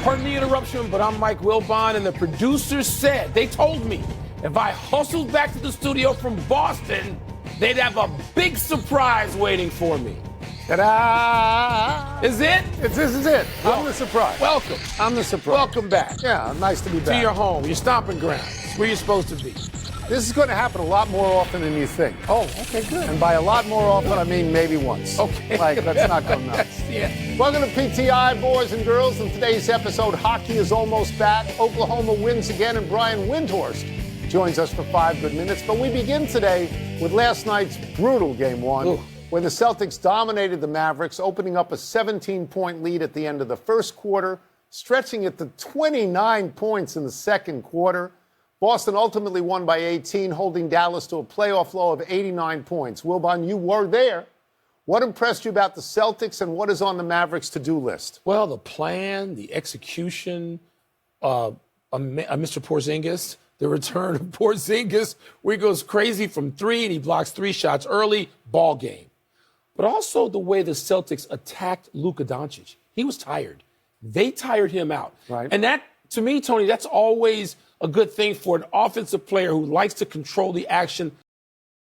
Pardon the interruption, but I'm Mike Wilbon, and the producers said, they told me, if I hustled back to the studio from Boston, they'd have a big surprise waiting for me. Ta-da! Is it? This is it. I'm the surprise. Welcome. I'm the surprise. Welcome back. Yeah, nice to be back. To your home, your stomping ground, where you're supposed to be. This is going to happen a lot more often than you think. Oh, okay, good. And by a lot more often, I mean maybe once. Okay. Like, let's not go nuts. Yeah. Welcome to PTI, boys and girls. In today's episode, hockey is almost back. Oklahoma wins again, and Brian Windhorst joins us for 5 good minutes. But we begin today with last night's brutal Game 1, where the Celtics dominated the Mavericks, opening up a 17-point lead at the end of the first quarter, stretching it to 29 points in the second quarter. Boston ultimately won by 18, holding Dallas to a playoff low of 89 points. Wilbon, you were there. What impressed you about the Celtics, and what is on the Mavericks' to-do list? Well, the plan, the execution, Mr. Porzingis, the return of Porzingis, where he goes crazy from three and he blocks 3 shots early, ball game. But also the way the Celtics attacked Luka Doncic. He was tired. They tired him out. Right. And that, to me, Tony, that's always a good thing for an offensive player who likes to control the action.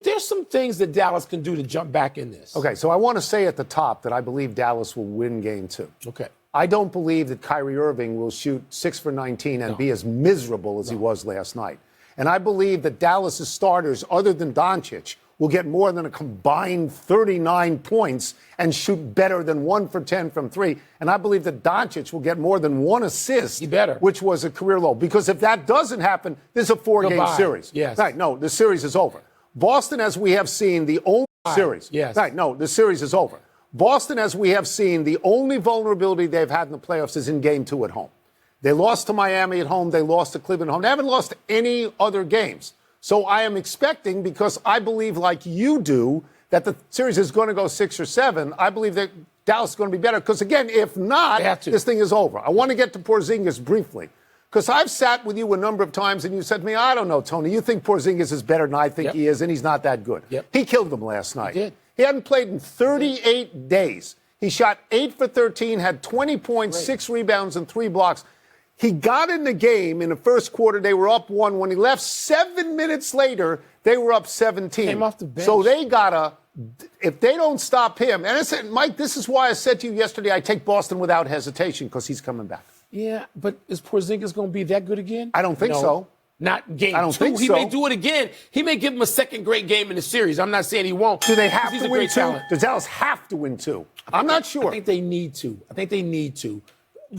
There's some things that Dallas can do to jump back in this. Okay, so I want to say at the top that I believe Dallas will win Game 2. Okay. I don't believe that Kyrie Irving will shoot 6 for 19 and be as miserable as he was last night. And I believe that Dallas's starters, other than Doncic, will get more than a combined 39 points and shoot better than 1 for 10 from 3. And I believe that Doncic will get more than 1 assist, which was a career low. Because if that doesn't happen, this is a 4-game series. Yes. Right, no, the series is over. Boston, as we have seen, the only series. Yes. Right, no, the series is over. Boston, as we have seen, the only vulnerability they've had in the playoffs is in Game 2 at home. They lost to Miami at home. They lost to Cleveland at home. They haven't lost any other games. So I am expecting, because I believe, like you do, that the series is going to go 6 or 7. I believe that Dallas is going to be better. Because, again, if not, this thing is over. I want to get to Porzingis briefly. Because I've sat with you a number of times, and you said to me, I don't know, Tony, you think Porzingis is better than I think he is, and he's not that good. He killed them last night. He did. He hadn't played in 38 days. He shot 8 for 13, had 20 points, 6 rebounds, and 3 blocks. He got in the game in the first quarter. They were up 1. When he left 7 minutes later, they were up 17. Came off the bench. So they if they don't stop him, and I said, Mike, this is why I said to you yesterday, I take Boston without hesitation, because he's coming back. Yeah, but is Porzingis going to be that good again? I don't think so. Not Game 2. I don't think He so. may do it again. He may give him a second great game in the series. I'm not saying he won't. Do they have to win 2? Talent. Does Dallas have to win 2? I'm not sure. I think they need to.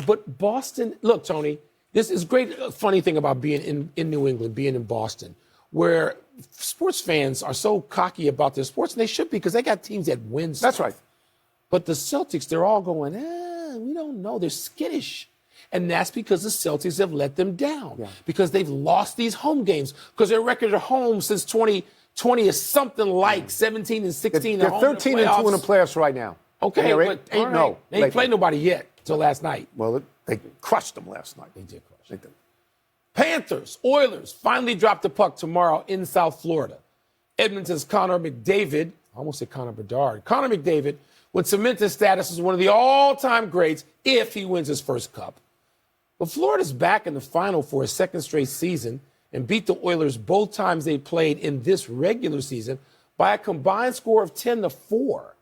But Boston, look, Tony, this is great. Funny thing about being in New England, being in Boston, where sports fans are so cocky about their sports, and they should be, because they got teams that win stuff. That's right. But the Celtics, they're all going, we don't know. They're skittish. And that's because the Celtics have let them down, because they've lost these home games, because their record at home since 2020 is something like 17 and 16. They're 13 and 2 in the playoffs right now. Okay, but 8-0. They ain't played nobody yet till last night. Well, they crushed them last night. They did crush them. Panthers, Oilers finally drop the puck tomorrow in South Florida. Edmonton's Connor McDavid, I almost said Connor Bedard. Connor McDavid would cement his status as one of the all-time greats if he wins his first cup. But Florida's back in the final for a second straight season and beat the Oilers both times they played in this regular season by a combined score of 10-4.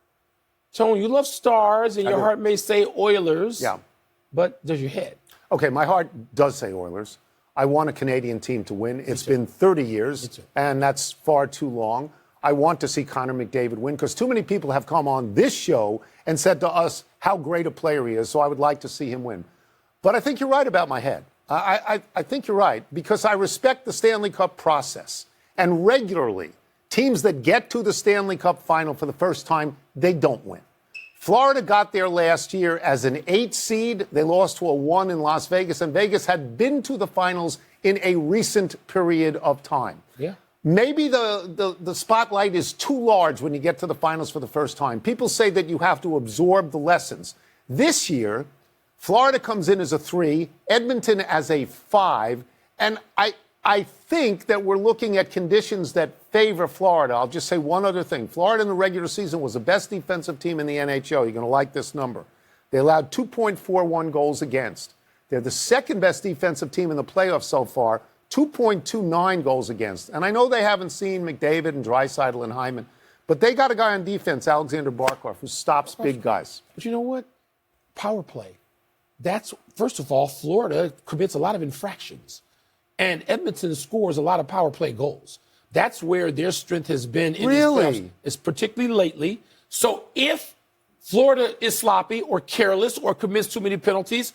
Tony, you love stars, and your heart may say Oilers. Yeah. But does your head? Okay, my heart does say Oilers. I want a Canadian team to win. It's been 30 years, and that's far too long. I want to see Connor McDavid win, because too many people have come on this show and said to us how great a player he is, so I would like to see him win. But I think you're right about my head. I think you're right, because I respect the Stanley Cup process. And regularly, teams that get to the Stanley Cup final for the first time, they don't win. Florida got there last year as an 8 seed. They lost to a 1 in Las Vegas, and Vegas had been to the finals in a recent period of time. Yeah. Maybe the spotlight is too large when you get to the finals for the first time. People say that you have to absorb the lessons. This year, Florida comes in as a 3, Edmonton as a 5, and I think that we're looking at conditions that favor Florida. I'll just say one other thing. Florida in the regular season was the best defensive team in the NHL. You're going to like this number. They allowed 2.41 goals against. They're the second best defensive team in the playoffs so far, 2.29 goals against. And I know they haven't seen McDavid and Draisaitl and Hyman, but they got a guy on defense, Alexander Barkov, who stops big guys. But you know what? Power play. That's, first of all, Florida commits a lot of infractions. And Edmonton scores a lot of power play goals. That's where their strength has been in these playoffs, is particularly lately. So if Florida is sloppy or careless or commits too many penalties,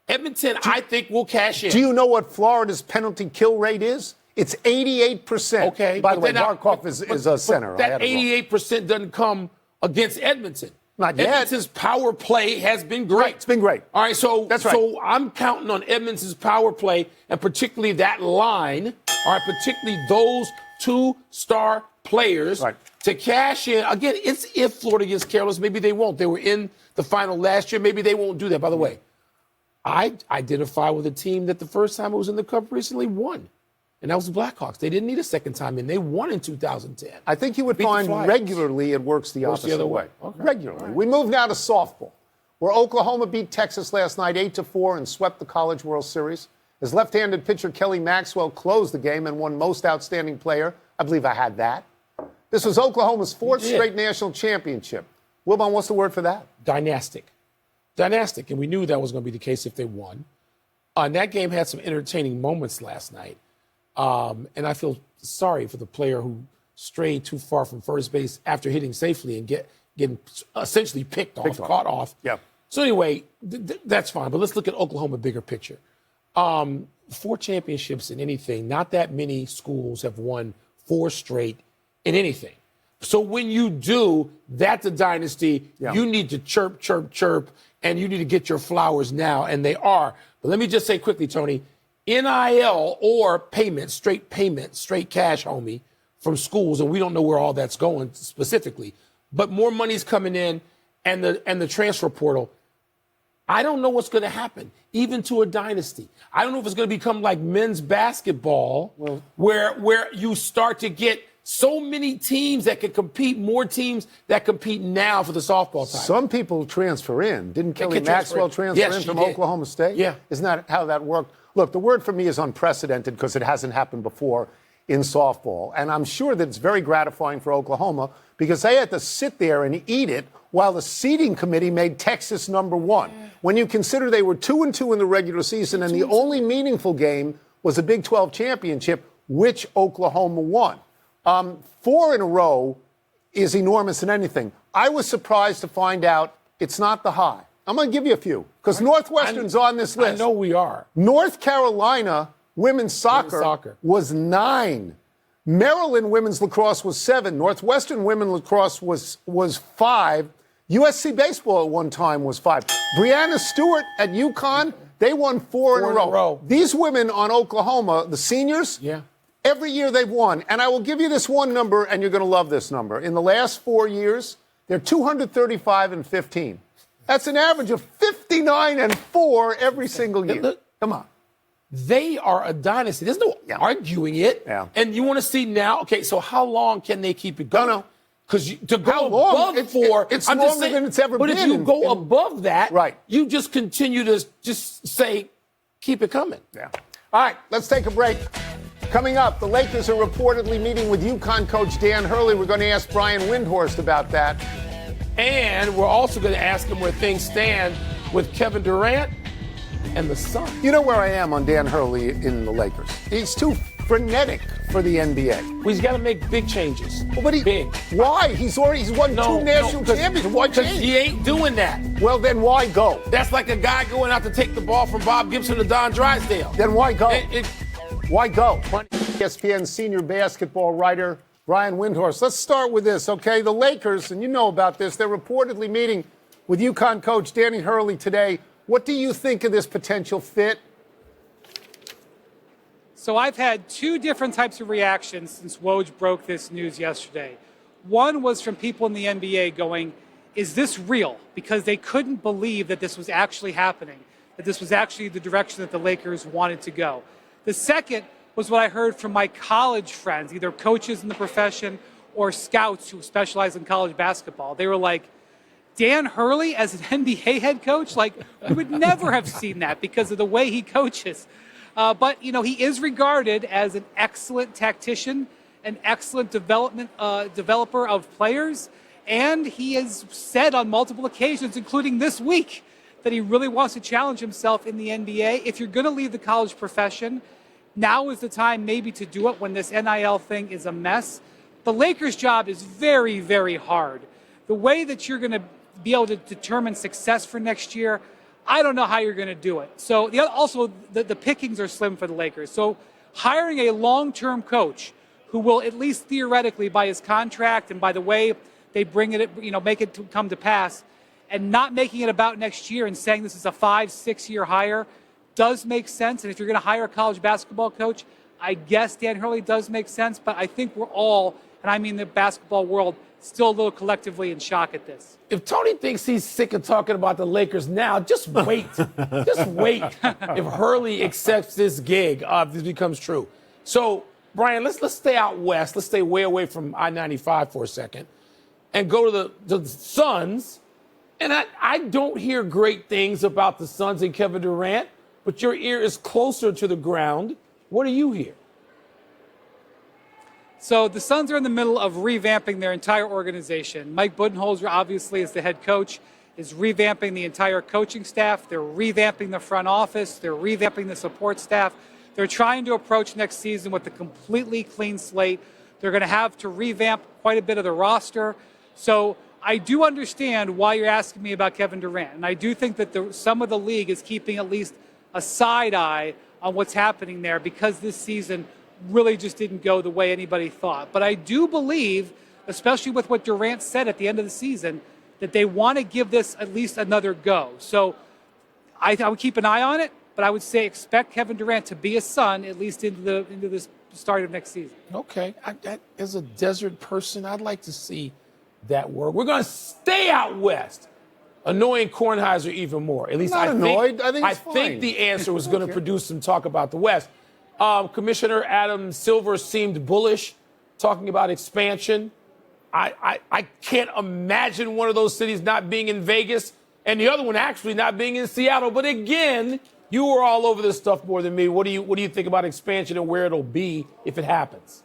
Edmonton, I think, will cash in. Do you know what Florida's penalty kill rate is? It's 88%. Okay. By the way, Barkov is a center. But that 88% doesn't come against Edmonton. Not yet. Edmonton's power play has been great. Right, it's been great. All right, so that's right. So I'm counting on Edmonton's power play, and particularly that line, all right, particularly those two star players to cash in. Again, it's if Florida gets careless, maybe they won't. They were in the final last year. Maybe they won't do that. By the way, I identify with a team that the first time it was in the Cup recently won. And that was the Blackhawks. They didn't need a second time in. They won in 2010. I think you would find regularly it works the opposite way. Okay. Regularly. Right. We move now to softball, where Oklahoma beat Texas last night 8-4 and swept the College World Series. As left-handed pitcher Kelly Maxwell closed the game and won Most Outstanding Player. I believe I had that. This was Oklahoma's fourth straight national championship. Wilbon, what's the word for that? Dynastic. Dynastic. And we knew that was going to be the case if they won. And that game had some entertaining moments last night. And I feel sorry for the player who strayed too far from first base after hitting safely and getting essentially caught off. Yeah. So anyway, that's fine. But let's look at Oklahoma bigger picture. 4 championships in anything. Not that many schools have won 4 straight in anything. So when you do, that's a dynasty. Yeah. You need to chirp, chirp, chirp, and you need to get your flowers now, and they are. But let me just say quickly, Tony, NIL or straight cash, homie, from schools, and we don't know where all that's going specifically, but more money's coming in, and the transfer portal. I don't know what's going to happen, even to a dynasty. I don't know if it's going to become like men's basketball, where you start to get so many teams that can compete, more teams that compete now for the softball title. Some people transfer in. Didn't Kelly Maxwell transfer in from Oklahoma State? Yeah. Isn't that how that worked? Look, the word for me is unprecedented because it hasn't happened before in softball. And I'm sure that it's very gratifying for Oklahoma because they had to sit there and eat it while the seeding committee made Texas number 1. When you consider they were 2-2 in the regular season and the only meaningful game was the Big 12 championship, which Oklahoma won. 4 in a row is enormous in anything. I was surprised to find out it's not the high. I'm going to give you a few because Northwestern's on this list. I know we are. North Carolina women's soccer was 9. Maryland women's lacrosse was 7. Northwestern women's lacrosse was 5. USC baseball at one time was 5. Breanna Stewart at UConn, they won 4 in a row. These women on Oklahoma, the seniors, every year they've won. And I will give you this one number, and you're going to love this number. In the last 4 years, they're 235-15. That's an average of 59-4 every single year. Look, come on. They are a dynasty. There's no arguing it. Yeah. And you want to see now, okay, so how long can they keep it going? No. Because to go above 4, it's longer than it's ever been. But if you go above that, right, you just continue to just say, keep it coming. Yeah. All right, let's take a break. Coming up, the Lakers are reportedly meeting with UConn coach Dan Hurley. We're going to ask Brian Windhorst about that. And we're also going to ask him where things stand with Kevin Durant and the Suns. You know where I am on Dan Hurley in the Lakers. He's too frenetic for the NBA. Well, he's got to make big changes. Well, but big. Why? He's won 2 national championships. Why change? Because he ain't doing that. Well, then why go? That's like a guy going out to take the ball from Bob Gibson to Don Drysdale. Then why go? Why go? ESPN senior basketball writer Brian Windhorst. Let's start with this, okay? The Lakers, and you know about this, they're reportedly meeting with UConn coach Danny Hurley today. What do you think of this potential fit? So I've had 2 different types of reactions since Woj broke this news yesterday. One was from people in the NBA going, is this real? Because they couldn't believe that this was actually happening, that this was actually the direction that the Lakers wanted to go. The second was what I heard from my college friends, either coaches in the profession or scouts who specialize in college basketball. They were like, Dan Hurley as an NBA head coach? Like, we would never have seen that because of the way he coaches. But, he is regarded as an excellent tactician, an excellent developer of players. And he has said on multiple occasions, including this week, that he really wants to challenge himself in the NBA. If you're going to leave the college profession, now is the time maybe to do it when this NIL thing is a mess. The Lakers' job is very, very hard. The way that you're going to be able to determine success for next year, I don't know how you're going to do it. So also the pickings are slim for the Lakers. So hiring a long-term coach who will at least theoretically, by his contract and by the way they bring it, make it to come to pass, and not making it about next year and saying this is a 5-6 year hire does make sense. And if you're going to hire a college basketball coach, I guess Dan Hurley does make sense. But I think we're all, and I mean the basketball world, still a little collectively in shock at this. If Tony thinks he's sick of talking about the Lakers now, just wait. Just wait if Hurley accepts this gig, if this becomes true. So, Brian, let's stay out west. Let's stay way away from I-95 for a second and go to the Suns. And I don't hear great things about the Suns and Kevin Durant, but your ear is closer to the ground. What do you hear? So the Suns are in the middle of revamping their entire organization. Mike Budenholzer, obviously, as the head coach, is revamping the entire coaching staff. They're revamping the front office. They're revamping the support staff. They're trying to approach next season with a completely clean slate. They're going to have to revamp quite a bit of the roster. So I do understand why you're asking me about Kevin Durant. And I do think that some of the league is keeping at least a side eye on what's happening there because this season really just didn't go the way anybody thought. But I do believe, especially with what Durant said at the end of the season, that they want to give this at least another go. So I would keep an eye on it, but I would say expect Kevin Durant to be a Sun at least into the start of next season. Okay. As a desert person, I'd like to see that work. We're going to stay out west. Annoying Kornheiser even more. At least I'm not annoyed. I think it's I think fine. the answer was going to produce some talk about the West. Commissioner Adam Silver seemed bullish, talking about expansion. I can't imagine one of those cities not being in Vegas and the other one actually not being in Seattle. But again, you were all over this stuff more than me. What do you think about expansion and where it'll be if it happens?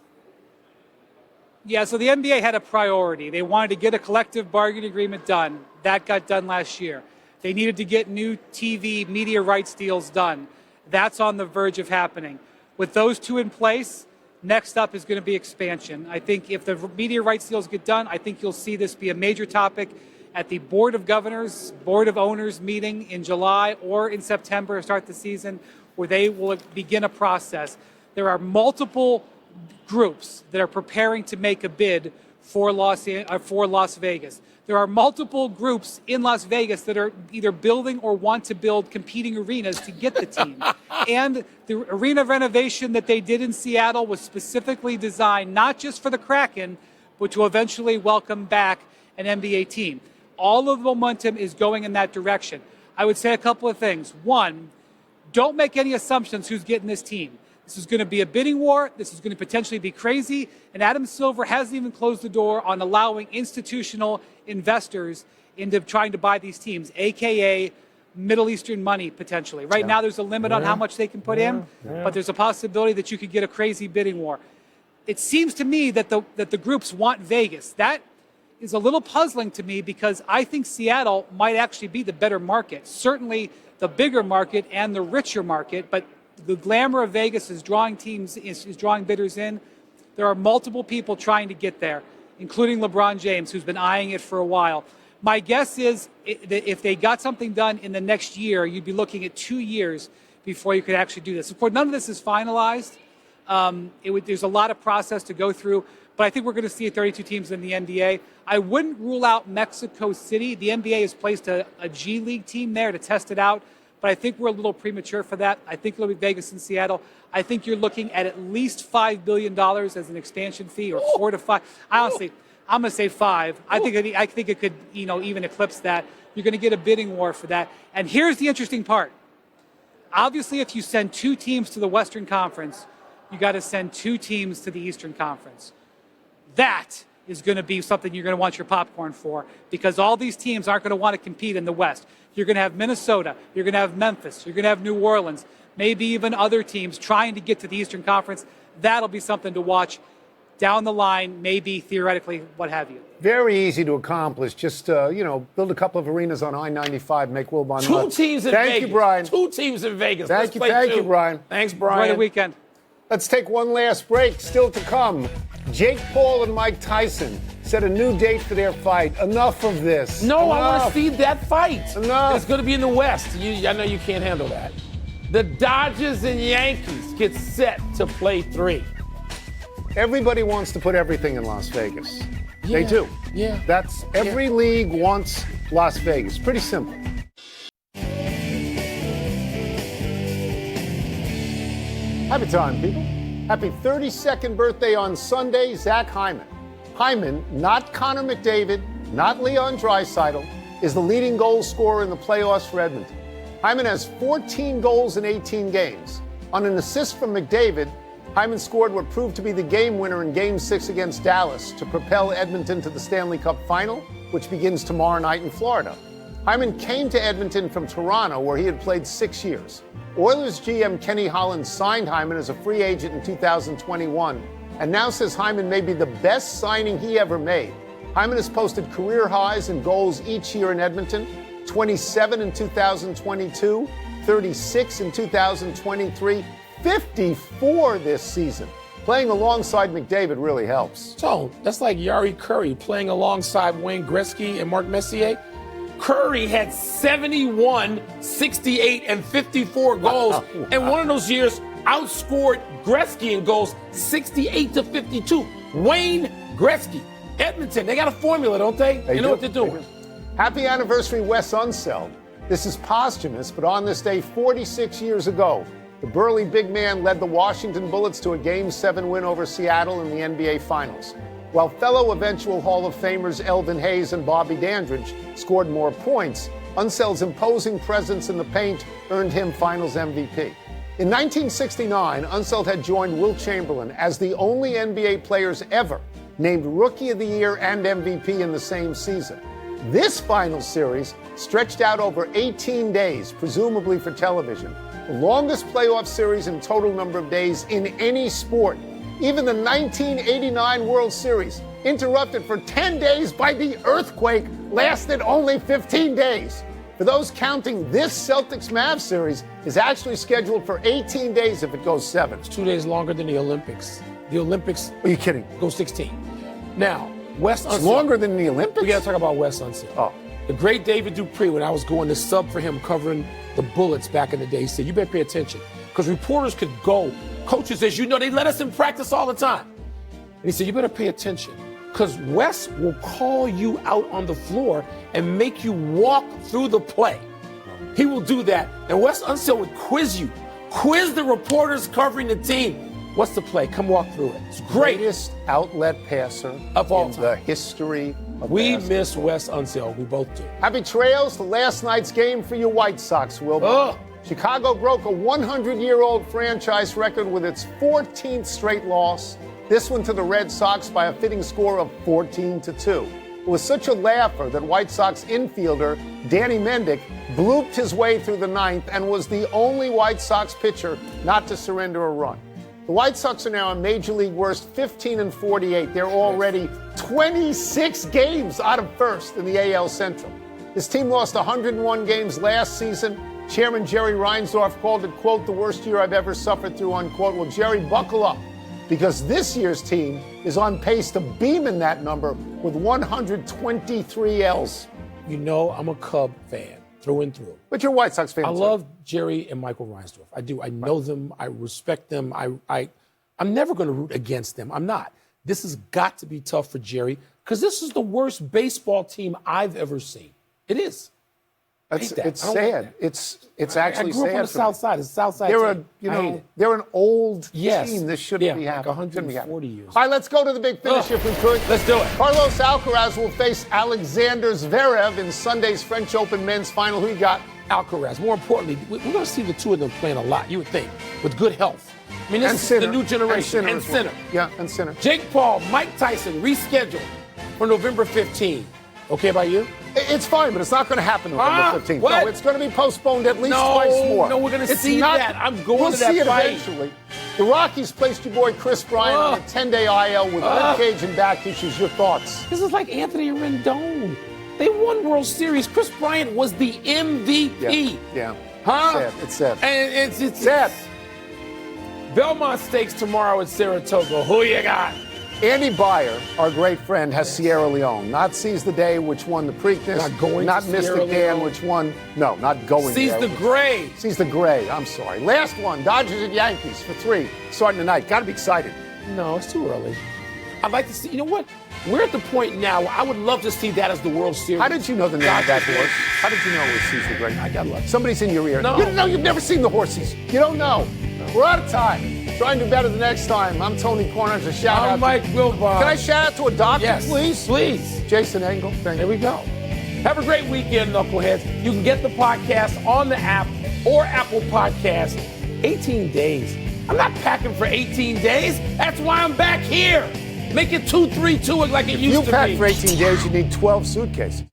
Yeah, so the NBA had a priority. They wanted to get a collective bargaining agreement done. That got done last year. They needed to get new TV media rights deals done. That's on the verge of happening. With those two in place, next up is going to be expansion. I think if the media rights deals get done, I think you'll see this be a major topic at the Board of Governors, Board of Owners meeting in July or in September to start the season, where they will begin a process. There are multiple groups that are preparing to make a bid for Las Vegas. There are multiple groups in Las Vegas that are either building or want to build competing arenas to get the team. And the arena renovation that they did in Seattle was specifically designed not just for the Kraken, but to eventually welcome back an NBA team. All of the momentum is going in that direction. I would say a couple of things. One, don't make any assumptions who's getting this team. This is going to be a bidding war. This is going to potentially be crazy. And Adam Silver hasn't even closed the door on allowing institutional investors into trying to buy these teams, a.k.a. Middle Eastern money, potentially. Right now, there's a limit on how much they can put in, but there's a possibility that you could get a crazy bidding war. It seems to me that the groups want Vegas. That is a little puzzling to me because I think Seattle might actually be the better market, certainly the bigger market and the richer market, but the glamour of Vegas is drawing is drawing bidders in. There are multiple people trying to get there, including LeBron James, who's been eyeing it for a while. My guess is that if they got something done in the next year, you'd be looking at 2 years before you could actually do this. Of course, none of this is finalized. There's a lot of process to go through, but I think we're going to see 32 teams in the NBA. I wouldn't rule out Mexico City. The NBA has placed a G League team there to test it out. But I think we're a little premature for that. I think it'll be Vegas and Seattle. I think you're looking at least $5 billion as an expansion fee, or 4 to 5. Honestly, I'm going to say 5. I think it could, even eclipse that. You're going to get a bidding war for that. And here's the interesting part. Obviously, if you send 2 teams to the Western Conference, you got to send 2 teams to the Eastern Conference. That is going to be something you're going to want your popcorn for, because all these teams aren't going to want to compete in the West. You're going to have Minnesota, you're going to have Memphis, you're going to have New Orleans, maybe even other teams trying to get to the Eastern Conference. That'll be something to watch down the line, maybe theoretically, what have you. Very easy to accomplish. Just, build a couple of arenas on I-95, make Wilbon. Two teams in Vegas. Thank you, Brian. Two teams in Vegas. Thank you, Brian. Thanks, Brian. Enjoy the weekend. Let's take one last break. Still to come. Jake Paul and Mike Tyson set a new date for their fight. Enough of this. No, Enough. I want to see that fight. Enough. It's going to be in the West. I know you can't handle that. The Dodgers and Yankees get set to play 3. Everybody wants to put everything in Las Vegas. They Yeah, do. yeah. That's every league wants Las Vegas. Pretty simple. Happy time, people. Happy 32nd birthday on Sunday, Zach Hyman. Hyman, not Connor McDavid, not Leon Draisaitl, is the leading goal scorer in the playoffs for Edmonton. Hyman has 14 goals in 18 games. On an assist from McDavid, Hyman scored what proved to be the game winner in Game 6 against Dallas to propel Edmonton to the Stanley Cup Final, which begins tomorrow night in Florida. Hyman came to Edmonton from Toronto, where he had played 6 years. Oilers GM Kenny Holland signed Hyman as a free agent in 2021 and now says Hyman may be the best signing he ever made. Hyman has posted career highs in goals each year in Edmonton, 27 in 2022, 36 in 2023, 54 this season. Playing alongside McDavid really helps. So that's like Yari Curry playing alongside Wayne Gretzky and Mark Messier. Curry had 71, 68, and 54 goals, and one of those years outscored Gretzky in goals 68 to 52. Wayne Gretzky. Edmonton, they got a formula, don't they? They know what they're doing. Happy anniversary, Wes Unseld. This is posthumous, but on this day 46 years ago, the burly big man led the Washington Bullets to a Game 7 win over Seattle in the NBA Finals, while fellow eventual Hall of Famers Elvin Hayes and Bobby Dandridge scored more points. Unseld's imposing presence in the paint earned him Finals MVP. In 1969, Unseld had joined Wilt Chamberlain as the only NBA players ever named Rookie of the Year and MVP in the same season. This Finals series stretched out over 18 days, presumably for television, the longest playoff series in total number of days in any sport. Even the 1989 World Series, interrupted for 10 days by the earthquake, lasted only 15 days. For those counting, this Celtics-Mavs series is actually scheduled for 18 days if it goes 7. It's 2 days longer than the Olympics. The Olympics Are you kidding? go 16. Now, Wes Unseld. It's longer than the Olympics? We got to talk about Wes Unseld. Oh. The great David Dupree, when I was going to sub for him covering the Bullets back in the day, he said, you better pay attention. Because reporters could go, coaches, as you know, they let us in practice all the time. And he said, you better pay attention. Because Wes will call you out on the floor and make you walk through the play. He will do that. And Wes Unseld would quiz you, quiz the reporters covering the team. What's the play? Come walk through it. It's great. Greatest outlet passer of all in time. the history of We basketball. miss Wes Unseld. We both do. Happy trails to last night's game for your White Sox, Wilbur. Oh. Chicago broke a 100-year-old franchise record with its 14th straight loss. This one to the Red Sox by a fitting score of 14-2. It was such a laugher that White Sox infielder Danny Mendick blooped his way through the ninth and was the only White Sox pitcher not to surrender a run. The White Sox are now a Major League worst 15-48. They're already 26 games out of first in the AL Central. This team lost 101 games last season. Chairman Jerry Reinsdorf called it, quote, the worst year I've ever suffered through, unquote. Well, Jerry, buckle up, because this year's team is on pace to beam in that number with 123 L's. You know, I'm a Cub fan through and through. But you're a White Sox fan, I too. love Jerry and Michael Reinsdorf. I do. I know them. I respect them. I'm never going to root against them. I'm not. This has got to be tough for Jerry because this is the worst baseball team I've ever seen. It is. It's I don't sad. like It's actually I grew up sad. on the for South me. Side. It's the South Side They're team. they're an old Yes. team. This shouldn't be like happening. 140 years. All right, let's go to the big finish if we could. Let's do it. Carlos Alcaraz will face Alexander Zverev in Sunday's French Open men's final. Who you got? Alcaraz. More importantly, we're going to see the two of them playing a lot, you would think, with good health. I mean, And this is Sinner. the new generation. And Sinner. Yeah, and Sinner. Jake Paul, Mike Tyson, rescheduled. for November 15. Okay by you? It's fine, but it's not going to happen November 15th. What? No, it's going to be postponed at least twice more. No, we're going to see that. I'm going we'll to that see it fight. eventually. The Rockies placed your boy Chris Bryant on a 10-day IL with ribcage and back issues. Your thoughts? This is like Anthony Rendon. They won World Series. Chris Bryant was the MVP. Yeah. Huh? Sad. It's sad. And it's sad. Belmont Stakes tomorrow at Saratoga. Who you got? Andy Beyer, our great friend, has Sierra Leone. Not Seize the Day, which won the Preakness. Not going Not to Mystic Sierra Dan, Leone. which won. No, not going Seize there. the Gray. Seize the Gray. I'm sorry. Last one, Dodgers and Yankees for 3, starting tonight. Got to be excited. No, it's too early. I'd like to see. You know what? We're at the point now where I would love to see that as the World Series. How did you know the name of that horse? How did you know it was Seize the Gray? I got lucky. Somebody's in your ear. No. You don't know. You've never seen the horses. You don't know. We're out of time. Try and do better the next time. I'm Tony Corners. A shout out. I'm Mike Wilbon. Can I shout out to a doctor, Yes, please? Please. Jason Engel. Thank There you. we go. Have a great weekend, Knuckleheads. You can get the podcast on the app or Apple Podcast. 18 days. I'm not packing for 18 days. That's why I'm back here. Make it 2-3-2 like it used You to pack be. for 18 days, you need 12 suitcases.